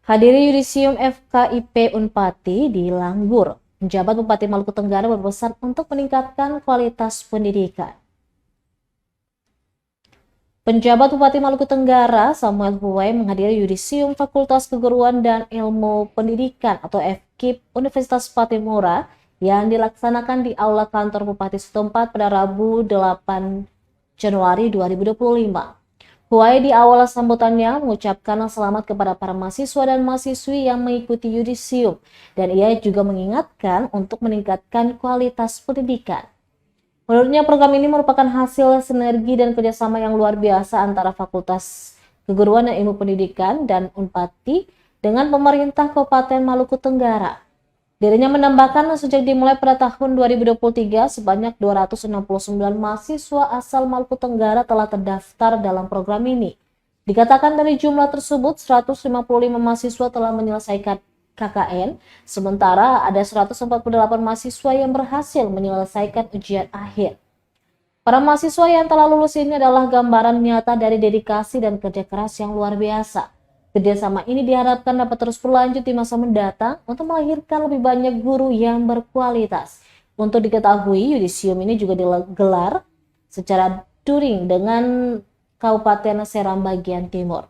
Hadiri Yudisium FKIP Unpati di Langgur, penjabat Bupati Maluku Tenggara berpesan untuk meningkatkan kualitas pendidikan. Penjabat Bupati Maluku Tenggara Samuel Huwai menghadiri Yudisium Fakultas Keguruan dan Ilmu Pendidikan atau FKIP Universitas Patimura yang dilaksanakan di Aula Kantor Bupati setempat pada Rabu 8 Januari 2025. Huwai di awal sambutannya mengucapkan selamat kepada para mahasiswa dan mahasiswi yang mengikuti Yudisium, dan ia juga mengingatkan untuk meningkatkan kualitas pendidikan. Menurutnya program ini merupakan hasil sinergi dan kerjasama yang luar biasa antara Fakultas Keguruan dan Ilmu Pendidikan dan Unpati dengan pemerintah Kabupaten Maluku Tenggara. Dirinya menambahkan sejak dimulai pada tahun 2023 sebanyak 269 mahasiswa asal Maluku Tenggara telah terdaftar dalam program ini. Dikatakan dari jumlah tersebut 155 mahasiswa telah menyelesaikan KKN, sementara ada 148 mahasiswa yang berhasil menyelesaikan ujian akhir. Para mahasiswa yang telah lulus ini adalah gambaran nyata dari dedikasi dan kerja keras yang luar biasa. Kerjasama ini diharapkan dapat terus berlanjut di masa mendatang untuk melahirkan lebih banyak guru yang berkualitas. Untuk diketahui, Yudisium ini juga digelar secara touring dengan Kabupaten Seram bagian timur.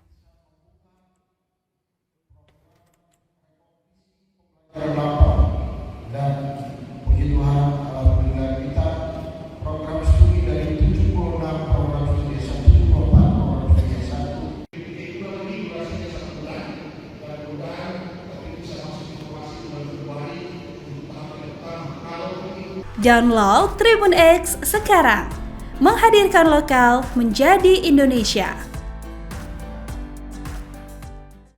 Dan puji Tuhan, alhamdulillah kita program studi dari 76 program studi S1, 74 program studi S1 itu lebih durasinya 1 bulan, dan mudah-mudahan tapi bisa masuk informasi bulan Februari untuk tahap ke depan. Download Tribun X sekarang, menghadirkan lokal menjadi Indonesia.